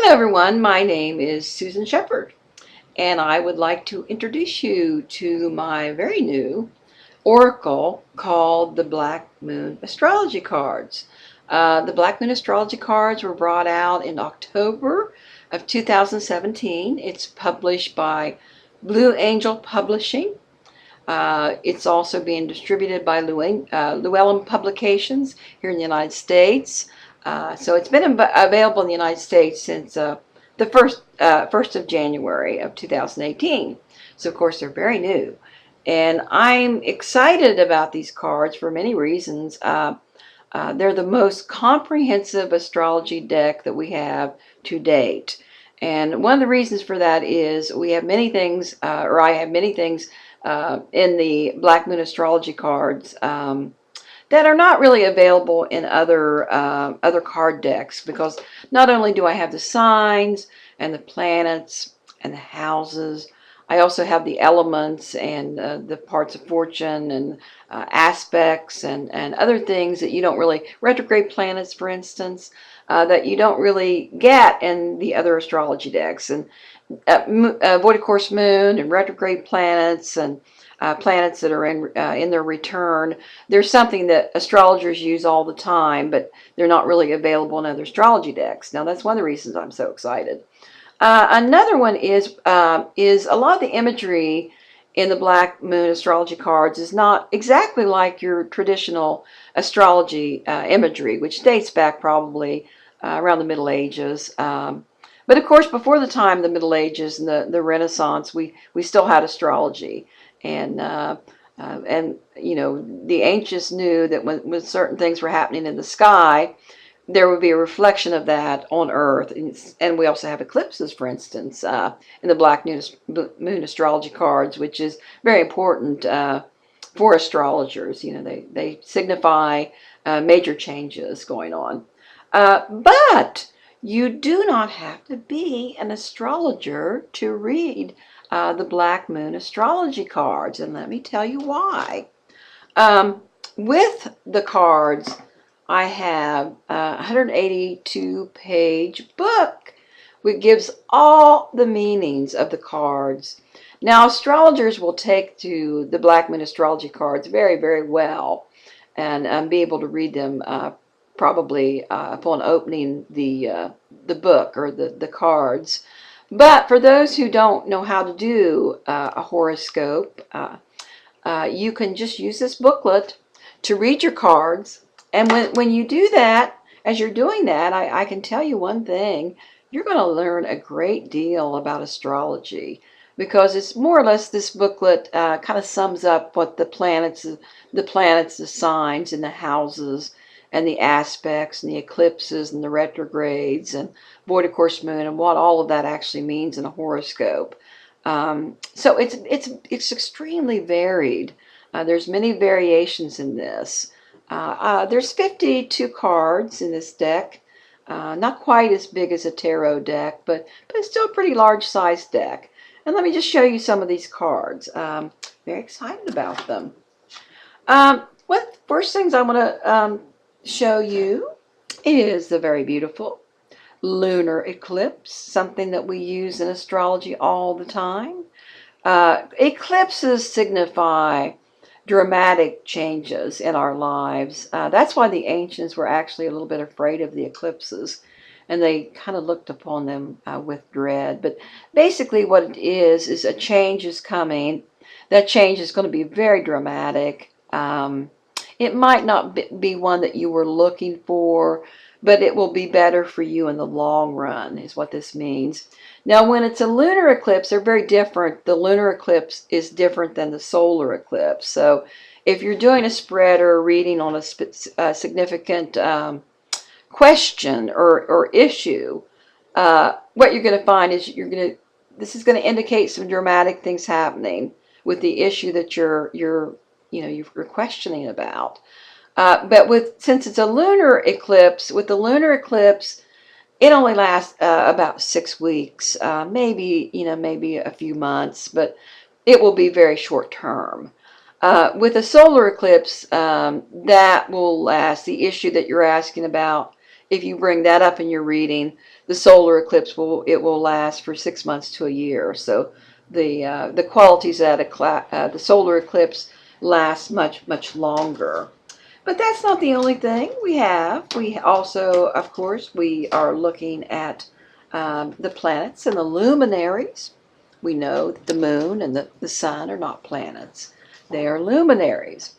Hello everyone, my name is Susan Sheppard, and I would like to introduce you to my very new oracle called the Black Moon Astrology Cards. The Black Moon Astrology Cards were brought out in October of 2017. It's published by Blue Angel Publishing. It's also being distributed by Llewellyn Publications here in the United States. So it's been available in the United States since the 1st of January of 2018. So of course they're very new. And I'm excited about these cards for many reasons. They're the most comprehensive astrology deck that we have to date. And one of the reasons for that is we have many things, or I have many things in the Black Moon Astrology Cards that are not really available in other card decks, because not only do I have the signs and the planets and the houses, I also have the elements and the parts of fortune and aspects and other things that you don't really, retrograde planets for instance, that you don't really get in the other astrology decks. And void of course moon and retrograde planets and planets that are in their return. There's something that astrologers use all the time, but they're not really available in other astrology decks. Now that's one of the reasons I'm so excited. Another one is a lot of the imagery in the Black Moon Astrology Cards is not exactly like your traditional astrology imagery, which dates back probably around the Middle Ages. But of course, before the time of the Middle Ages and the Renaissance, we still had astrology. And you know, the ancients knew that when certain things were happening in the sky, there would be a reflection of that on Earth. And we also have eclipses, for instance, in the Black Moon Astrology Cards, which is very important for astrologers. You know, they signify major changes going on. But you do not have to be an astrologer to read the Black Moon Astrology Cards, and let me tell you why. With the cards, I have a 182-page book which gives all the meanings of the cards. Now, astrologers will take to the Black Moon Astrology Cards very, very well and be able to read them probably upon opening the book or the cards. But for those who don't know how to do a horoscope, you can just use this booklet to read your cards. And when you do that, as you're doing that, I can tell you one thing: you're going to learn a great deal about astrology, because it's more or less, this booklet kind of sums up what the planets, the signs, and the houses, and the aspects, and the eclipses, and the retrogrades, and void of course moon, and what all of that actually means in a horoscope. So it's extremely varied. There's many variations in this. There's 52 cards in this deck. Not quite as big as a tarot deck, but it's still a pretty large size deck. And let me just show you some of these cards. Very excited about them. What first things I want to show you is the very beautiful Lunar Eclipse, something that we use in astrology all the time. Eclipses signify dramatic changes in our lives. That's why the ancients were actually a little bit afraid of the eclipses, and they kind of looked upon them with dread. But basically what it is a change is coming. That change is going to be very dramatic. It might not be one that you were looking for, but it will be better for you in the long run, is what this means. Now, when it's a lunar eclipse, they're very different. The lunar eclipse is different than the solar eclipse. So if you're doing a spread or a reading on a significant question or issue, what you're going to find is this is going to indicate some dramatic things happening with the issue that you're questioning about. But since it's a lunar eclipse, with the lunar eclipse, it only lasts about 6 weeks, maybe a few months, but it will be very short term. With a solar eclipse, that will last. The issue that you're asking about if you bring that up in your reading, the solar eclipse will last for 6 months to a year. So the qualities that the solar eclipse lasts much longer. But that's not the only thing we have. We also, of course, we are looking at the planets and the luminaries. We know that the moon and the sun are not planets. They are luminaries.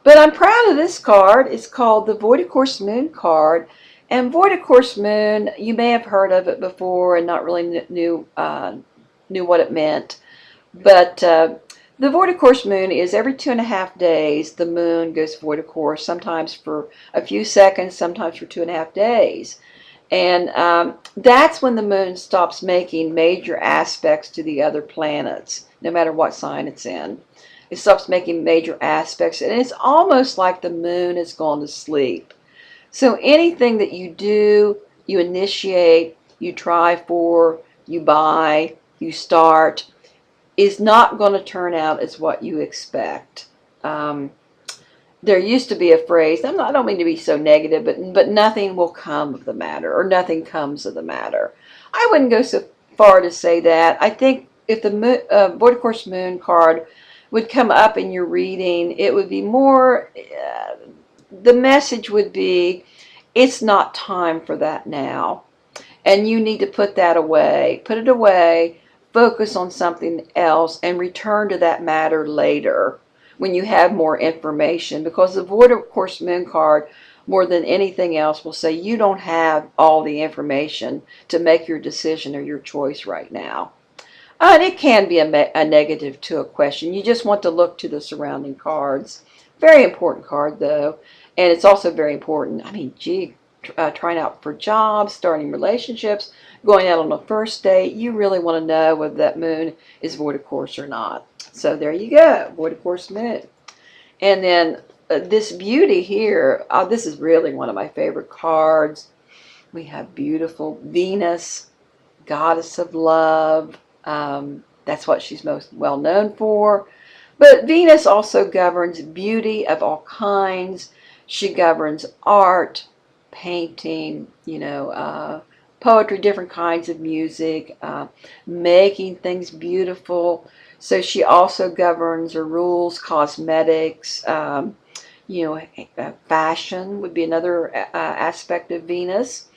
But I'm proud of this card. It's called the Void of Course Moon card. And Void of Course Moon, you may have heard of it before and not really knew what it meant. But the Void of Course Moon is every 2.5 days the moon goes void of course, sometimes for a few seconds, sometimes for 2.5 days. And that's when the moon stops making major aspects to the other planets, no matter what sign it's in. It stops making major aspects, and it's almost like the moon has gone to sleep. So anything that you do, you initiate, you try for, you buy, you start, is not going to turn out as what you expect. There used to be a phrase, I don't mean to be so negative, but nothing will come of the matter, or nothing comes of the matter. I wouldn't go so far to say that. I think if the Void of Course Moon card would come up in your reading, it would be more, the message would be, it's not time for that now. And you need to put that away. Put it away, focus on something else, and return to that matter later when you have more information. Because the Void of Course Moon card, more than anything else, will say you don't have all the information to make your decision or your choice right now. And it can be a negative to a question. You just want to look to the surrounding cards. Very important card, though. And it's also very important, I mean, gee, trying out for jobs, starting relationships, going out on a first date. You really want to know whether that moon is void of course or not. So there you go, Void of Course Moon. And then this beauty here, this is really one of my favorite cards. We have beautiful Venus, goddess of love. That's what she's most well known for. But Venus also governs beauty of all kinds. She governs art, painting, poetry, different kinds of music, making things beautiful. So she also governs or rules cosmetics. Fashion would be another aspect of Venus.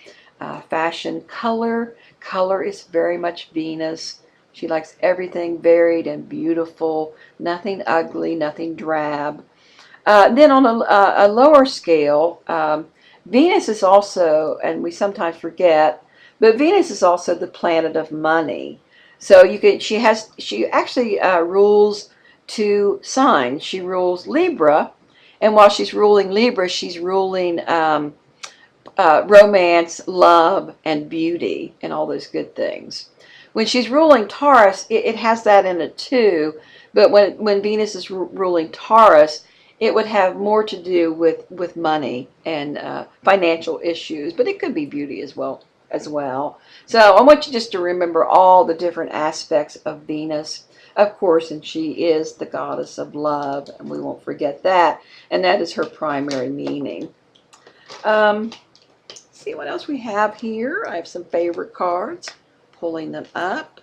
Fashion, color. Color is very much Venus. She likes everything varied and beautiful, nothing ugly, nothing drab. Then on a lower scale, Venus is also, and we sometimes forget, but Venus is also the planet of money. So she actually rules 2 signs. She rules Libra, and while she's ruling Libra, she's ruling romance, love, and beauty, and all those good things. When she's ruling Taurus, it has that in it too, but when Venus is ruling Taurus, it would have more to do with money and financial issues, but it could be beauty as well. So I want you just to remember all the different aspects of Venus, of course, and she is the goddess of love, and we won't forget that, and that is her primary meaning. See what else we have here. I have some favorite cards, pulling them up.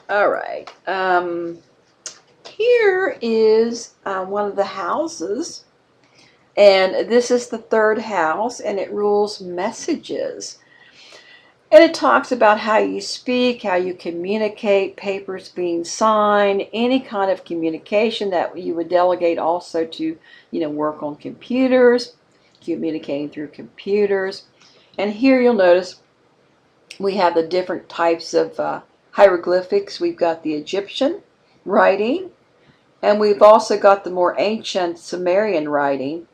All right. Here is one of the houses, and this is the 3rd house, and it rules messages. And it talks about how you speak, how you communicate, papers being signed, any kind of communication that you would delegate also to, work on computers, communicating through computers. And here you'll notice we have the different types of hieroglyphics. We've got the Egyptian writing, and we've also got the more ancient Sumerian writing.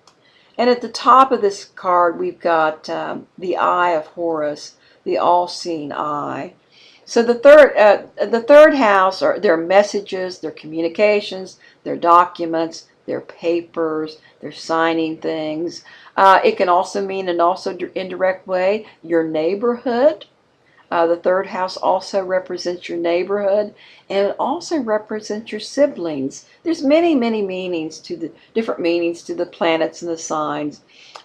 And at the top of this card, we've got the Eye of Horus, the all-seeing eye. So the third house are their messages, their communications, their documents, their papers, their signing things. It can also mean, in also indirect way, your neighborhood. The 3rd house also represents your neighborhood, and it also represents your siblings. There's many meanings to the different meanings to the planets and the signs.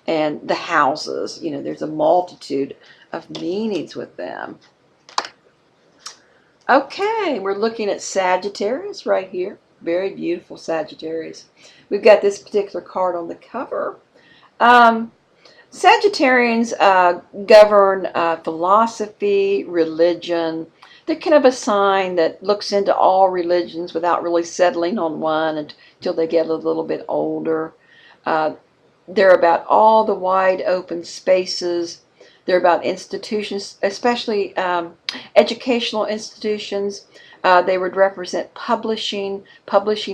and the houses. You know, there's a multitude of meanings with them. Okay, we're looking at Sagittarius right here. Very beautiful Sagittarius. We've got this particular card on the cover. Sagittarians govern philosophy, religion. They're kind of a sign that looks into all religions without really settling on one until they get a little bit older. They're about all the wide open spaces. They're about institutions, especially educational institutions. They would represent publishing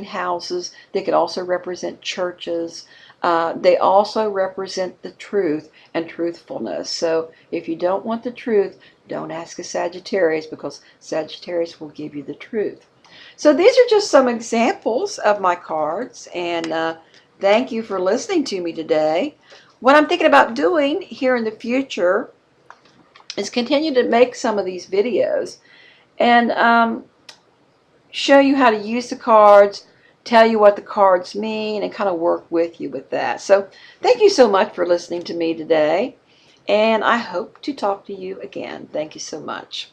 houses. They could also represent churches. They also represent the truth and truthfulness. So if you don't want the truth, don't ask a Sagittarius, because Sagittarius will give you the truth. So these are just some examples of my cards, and thank you for listening to me today. What I'm thinking about doing here in the future is continue to make some of these videos and show you how to use the cards, tell you what the cards mean, and kind of work with you with that. So thank you so much for listening to me today, and I hope to talk to you again. Thank you so much.